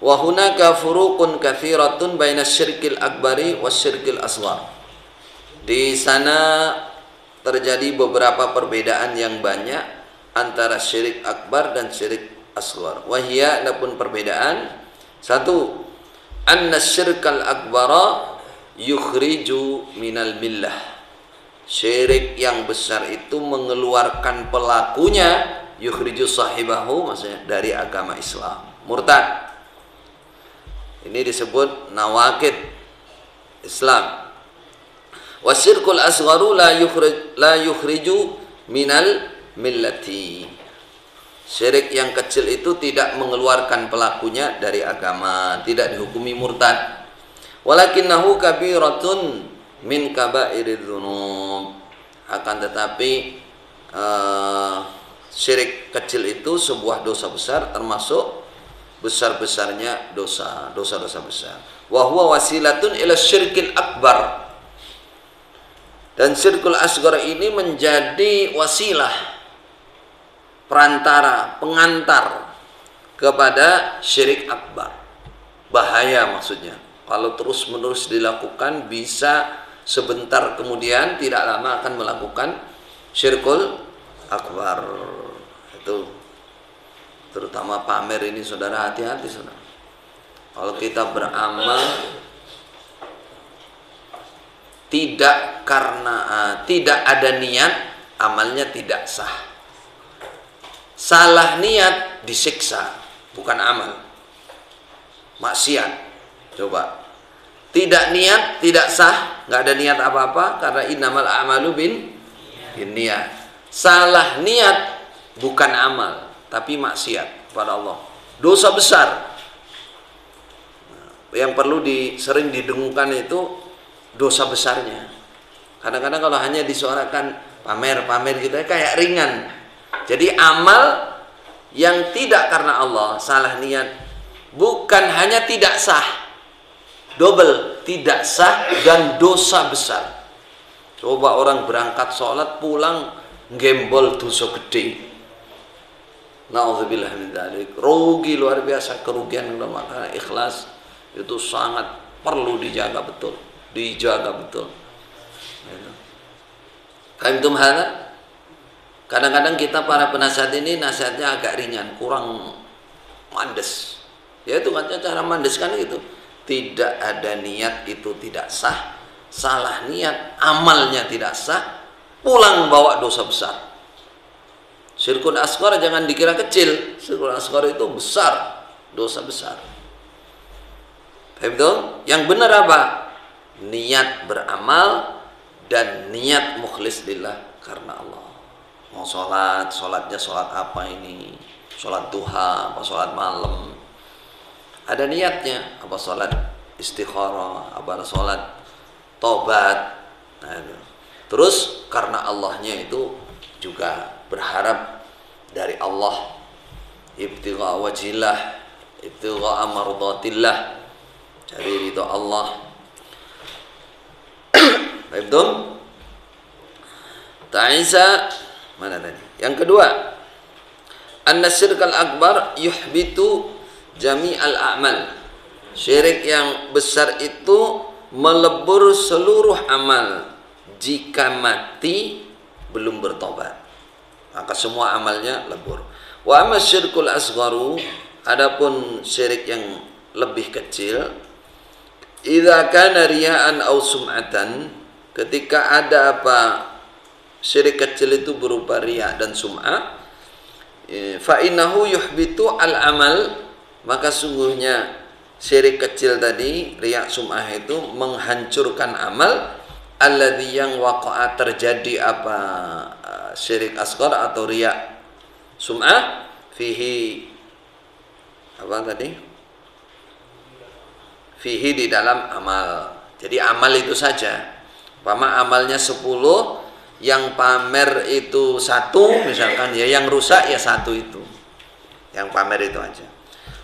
Wa hunaka furuqun katsiratun baina syirkil akbari wasyirkil asghar. Di sana terjadi beberapa perbedaan yang banyak antara syirik akbar dan syirik asghar. Wahia, adapun perbedaan: satu, anna syirkal akbara yukhriju minal millah. Syirik yang besar itu mengeluarkan pelakunya, yukhriju sahibahu, maksudnya dari agama Islam, murtad. Ini disebut nawaqid Islam. Wasyirkul asgharu la yukhriju minal millati. Syirik yang kecil itu tidak mengeluarkan pelakunya dari agama, tidak dihukumi murtad. Walakinnahu kabiratun min kabairidz dzunub. Akan tetapi syirik kecil itu sebuah dosa besar, termasuk besar-besarnya dosa-dosa besar. Wa huwa wasilatun ila syirkil akbar. Dan syirkul asghar ini menjadi wasilah, perantara, pengantar kepada syirik akbar. Bahaya maksudnya. Kalau terus-menerus dilakukan, bisa sebentar kemudian tidak lama akan melakukan syirkul akbar. Itu terutama pamer ini, saudara, hati-hati saudara. Kalau kita beramal tidak karena tidak ada niat, amalnya tidak sah. Salah niat disiksa, bukan amal. Maksiat. Coba. Tidak niat, tidak sah, nggak ada niat apa-apa, karena innamal a'malu bin niat. Salah niat bukan amal, tapi maksiat pada Allah. Dosa besar. Yang perlu sering didengungkan itu dosa besarnya. Kadang-kadang kalau hanya disuarakan pamer-pamer gitu kayak ringan. Jadi amal yang tidak karena Allah, salah niat, bukan hanya tidak sah, double, tidak sah dan dosa besar. Coba orang berangkat sholat pulang gembol dosa gede. Na'udzubillah min dzalik. Rugi luar biasa, kerugian. Makanya ikhlas itu sangat perlu dijaga betul. Fahimtum hadza? Kadang-kadang kita para penasihat ini nasihatnya agak ringan, kurang mandes. Ya itu katanya cara mandes kan gitu. Tidak ada niat itu tidak sah, salah niat amalnya tidak sah, pulang bawa dosa besar. Syirkul asghar jangan dikira kecil, syirkul asghar itu besar, dosa besar. Betul? Yang benar apa? Niat beramal dan niat mukhlis lillah karena Allah. Mau sholat, sholatnya sholat apa ini? Sholat duha, apa sholat malam? Ada niatnya, apa sholat istikharah, apa sholat tobat. Nah, itu. Terus karena Allahnya itu juga berharap dari Allah, ibtigha wajillah, ibtigha mardatillah, cari ridho Allah. Betul? Ta'isa mana tadi? Yang kedua, anna syirkal akbar yuhbitu jami'al a'mal. Syirik yang besar itu melebur seluruh amal jika mati belum bertobat. Maka semua amalnya lebur. Wa amma syirkul asgharu, adapun syirik yang lebih kecil, idza kana riya'an aw sum'atan, ketika ada apa syirik kecil itu berupa riya dan sum'ah, fa innahu yuhbitu al-amal, maka sungguhnya syirik kecil tadi, riya sum'ah itu menghancurkan amal. Alladzi yang waqa'a, terjadi apa syirik asghar atau riya sum'ah, fihi apa tadi? Fihi di dalam amal. Jadi amal itu saja. Umpama amalnya 10, yang pamer itu 1 misalkan, ya yang rusak ya 1 itu. Yang pamer itu aja.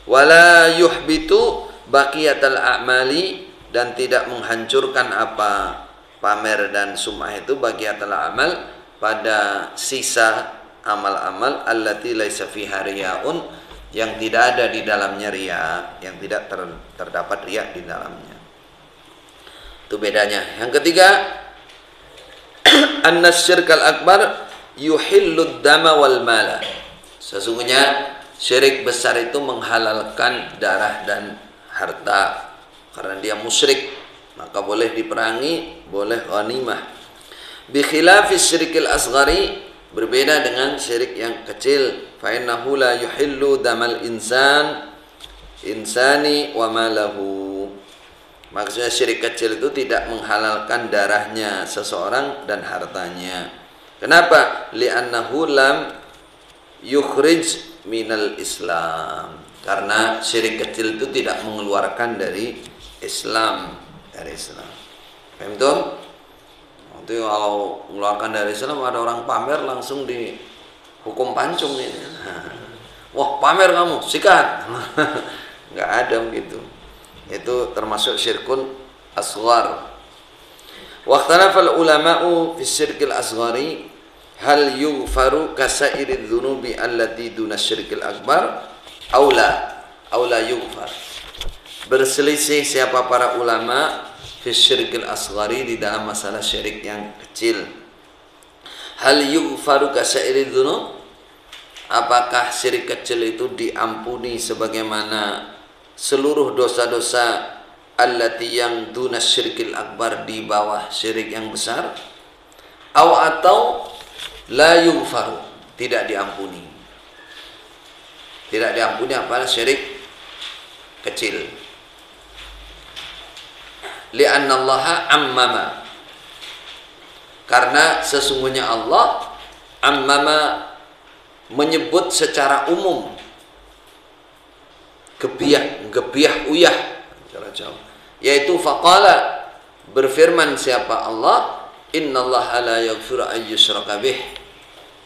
Wala yuhbitu baqiyatal a'mali, dan tidak menghancurkan apa pamer dan sum'ah itu baqiyatal a'mal pada sisa amal-amal allati laisa fiha riya'un, yang tidak ada di dalamnya riya, yang tidak terdapat riya di dalamnya. Itu bedanya. Yang ketiga, anna syirkal akbar yuhillud dama wal mala. Sesungguhnya syirik besar itu menghalalkan darah dan harta karena dia musyrik, maka boleh diperangi, boleh ghanimah. Bi khilafis syirkil asghari, berbeda dengan syirik yang kecil. Fa innahu la yuhillu damal insani wa malahu. Maksudnya syirik kecil itu tidak menghalalkan darahnya seseorang dan hartanya. Kenapa? Li'annahu lam yukhrij minal Islam. Karena syirik kecil itu tidak mengeluarkan dari Islam, Paham tuh? Nanti kalau mengeluarkan dari Islam ada orang pamer langsung dihukum pancung nih. Wah, pamer kamu, sikat. Nggak ada begitu. Itu termasuk syirkun asghar. Waqtalafal ulama'u fi syirkil asghari hal yughfaru kasairi dzunubi allati duna syirkil akbar aula yughfar. Berselisih siapa para ulama fi syirkil asghari di dalam masalah syirik yang kecil. Hal yughfaru kasairi dzunub, apakah syirik kecil itu diampuni sebagaimana seluruh dosa-dosa allati yang duna syirkil akbar, di bawah syirik yang besar, atau la yughfaru, tidak diampuni. Tidak diampuni apa? Syirik kecil. Li'anna Allah ammama, karena sesungguhnya Allah ammama, menyebut secara umum, gebiah uyah cara jauh, yaitu faqala, berfirman siapa Allah, innallaha la yaghfiru ayyushraka bih,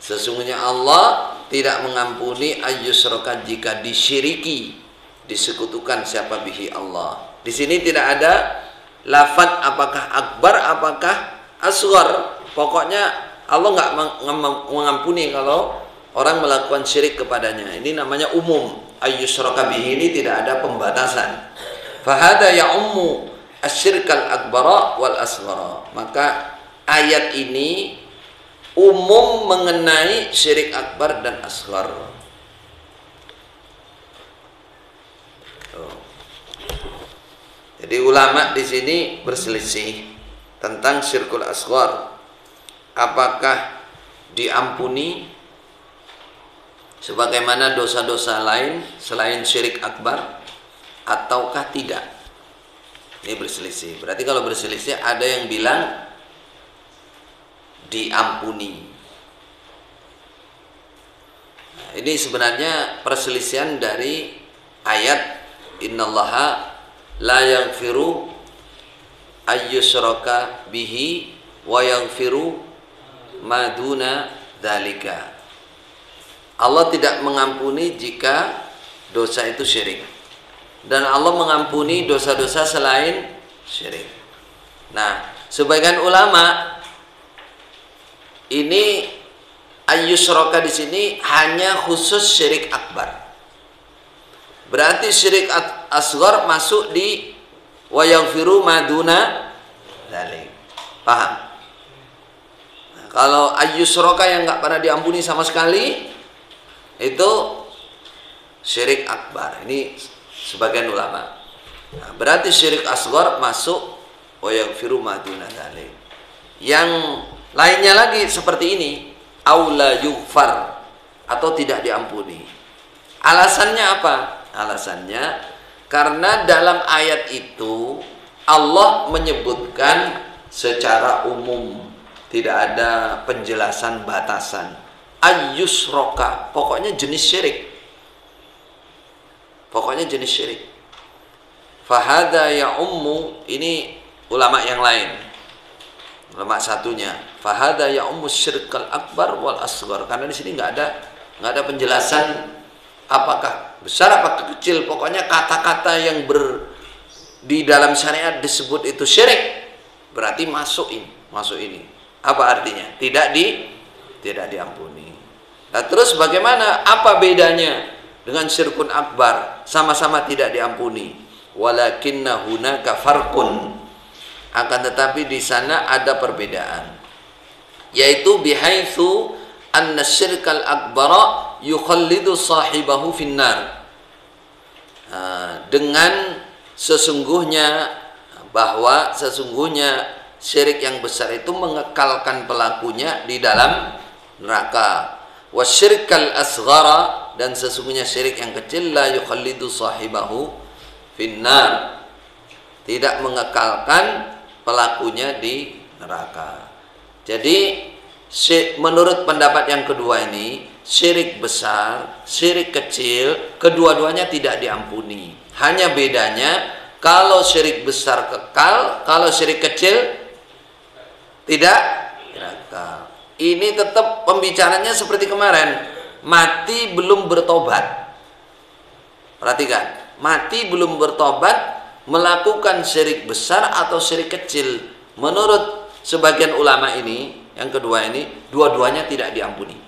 sesungguhnya Allah tidak mengampuni ayyushraka, jika disyiriki, disekutukan siapa bihi Allah. Di sini tidak ada lafaz apakah akbar apakah asghar. Pokoknya Allah nggak mengampuni kalau orang melakukan syirik kepadanya. Ini namanya umum. Ayyushraka bihi ini tidak ada pembatasan. Fahada ya'ummu asyirkal akbara wal asghara. Maka ayat ini umum mengenai syirik akbar dan asghar. Jadi ulama di sini berselisih tentang syirkul asghar, apakah diampuni sebagaimana dosa-dosa lain selain syirik akbar ataukah tidak. Ini berselisih. Berarti kalau berselisih ada yang bilang diampuni. Nah, ini sebenarnya perselisihan dari ayat innallaha la yaghfiru ayyushraka bihi wa yaghfiru ma duna dzalika. Allah tidak mengampuni jika dosa itu syirik, dan Allah mengampuni dosa-dosa selain syirik. Nah, sebagian ulama ini ayyushraka di sini hanya khusus syirik akbar. Berarti syirik asghar masuk di wa yaghfiru ma duna dzalik. Paham? Nah, kalau ayyushraka yang enggak pernah diampuni sama sekali itu syirik akbar. Ini sebagian ulama. Nah, berarti syirik asghar masuk wa yaghfiru ma duna dzalik. Yang lainnya lagi seperti ini, aula yughfar, atau tidak diampuni. Alasannya apa? Alasannya karena dalam ayat itu Allah menyebutkan secara umum, tidak ada penjelasan batasan. Ayyusroka, pokoknya jenis syirik. Pokoknya jenis syirik. Fahada ya ummu, ini ulama yang lain. Ulama satunya, fahada ya ummu syirkal akbar wal asghar. Karena di sini nggak ada penjelasan apakah besar apakah kecil, pokoknya kata-kata yang di dalam syariat disebut itu syirik, berarti masuk ini. Apa artinya? Tidak diampuni. Nah, terus bagaimana? Apa bedanya dengan syirkun akbar, sama-sama tidak diampuni. Walakinna hunaka farqun, akan tetapi di sana ada perbedaan, yaitu bihaitsu anna syirkal akbara yukhallidu sahibahu finnar, dengan sesungguhnya bahwa sesungguhnya syirik yang besar itu mengekalkan pelakunya di dalam neraka. Wasyirkal asghara, dan sesungguhnya syirik yang kecil la yukhallidu sahibahu finnar, tidak mengekalkan pelakunya di neraka. Jadi menurut pendapat yang kedua ini, syirik besar, syirik kecil, kedua-duanya tidak diampuni. Hanya bedanya kalau syirik besar kekal, kalau syirik kecil tidak kekal. Ini tetap pembicaranya seperti kemarin, mati belum bertobat. Perhatikan, mati belum bertobat, melakukan syirik besar atau syirik kecil. Menurut sebagian ulama ini, yang kedua ini, dua-duanya tidak diampuni.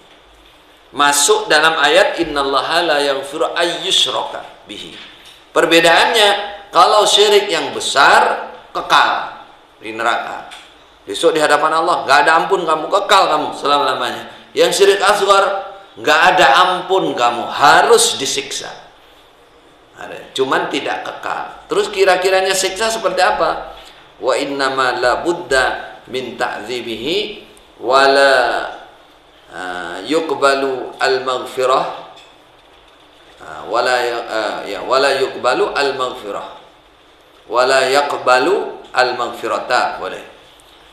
Masuk dalam ayat innallaha la yaghfiru ayyushraka bihi. Perbedaannya, kalau syirik yang besar kekal di neraka, besok di hadapan Allah nggak ada ampun, kamu kekal kamu selama-lamanya. Yang syirik asghar nggak ada ampun, kamu harus disiksa. Cuman tidak kekal. Terus kira-kiranya siksa seperti apa? Wa innama la budda min ta'dzibihi wala yuqbalu al-maghfirah wala yuqbalu al-maghfirah wala yaqbalu al-maghfirata, boleh,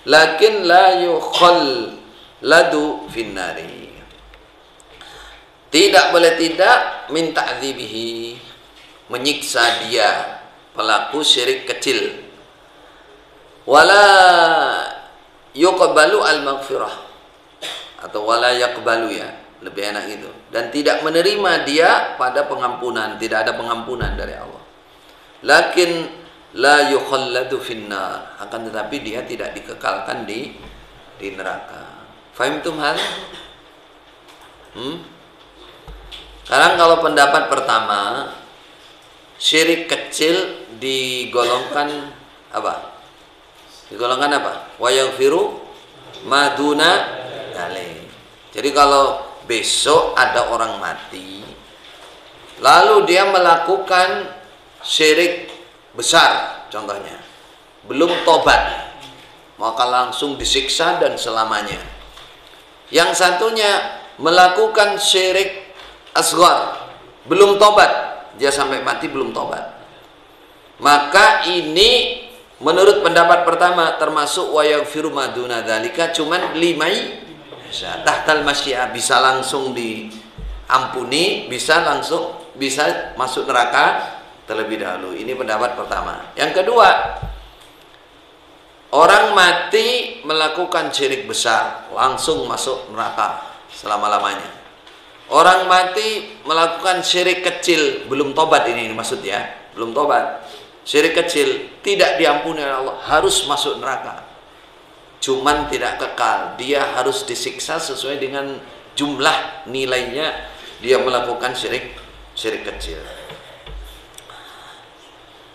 lakin la yukhalladu finnari, tidak boleh tidak min ta'dzibihi, menyiksa dia pelaku syirik kecil, wala yuqbalu al-maghfirah, atau wala yaqbalu, ya lebih enak gitu, dan tidak menerima dia pada pengampunan, tidak ada pengampunan dari Allah. Lakin la yukhalladu finnar, akan tetapi dia tidak dikekalkan di neraka. Fahimtum hal? Sekarang kalau pendapat pertama, syirik kecil digolongkan apa? Digolongkan apa? Wa yaghfiru maduna dzalik. Jadi kalau besok ada orang mati, lalu dia melakukan syirik besar, contohnya, belum tobat, maka langsung disiksa dan selamanya. Yang satunya melakukan syirik asghar, belum tobat, dia sampai mati belum tobat, maka ini menurut pendapat pertama termasuk wa yaghfiru maduna dzalika, cuman limai tahtal masyiah, bisa langsung diampuni, bisa masuk neraka terlebih dahulu. Ini pendapat pertama. Yang kedua, orang mati melakukan syirik besar langsung masuk neraka selama-lamanya. Orang mati melakukan syirik kecil belum tobat, ini maksudnya belum tobat, syirik kecil tidak diampuni oleh Allah, harus masuk neraka. Cuman tidak kekal, dia harus disiksa sesuai dengan jumlah nilainya dia melakukan syirik kecil.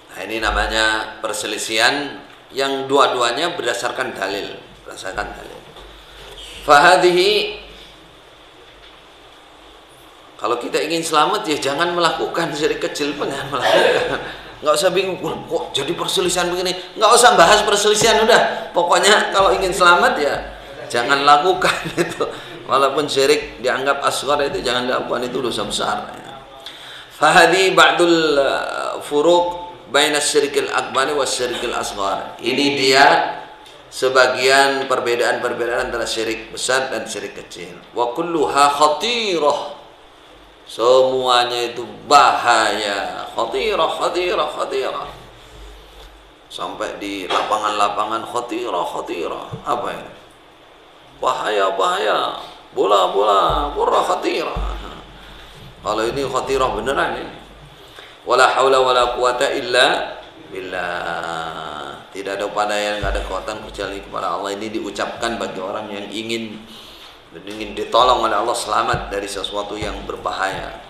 Nah, ini namanya perselisihan yang dua-duanya berdasarkan dalil, Fahadhihi, kalau kita ingin selamat ya jangan melakukan syirik kecil pun, jangan melakukan. Nggak usah bingung, kok jadi perselisihan begini, nggak usah bahas perselisihan, udah pokoknya kalau ingin selamat ya jangan lakukan itu, walaupun syirik dianggap asghar itu jangan dilakukan, itu dosa besar. Fahadi ba'dul furuq baina syirkil akbar wa syirkil asghar. Ini dia sebagian perbedaan antara syirik besar dan syirik kecil. Wa kulluha khatirah, semuanya itu bahaya, khatirah. Sampai di lapangan-lapangan khatirah. Apa ini? Bahaya, bola, khatirah. Kalau ini khatirah beneran ini. Wala haula wala quwata illa billah. Tidak ada upaya, tidak ada kekuatan kecuali kepada Allah. Ini diucapkan bagi orang yang ingin ditolong oleh Allah, selamat dari sesuatu yang berbahaya.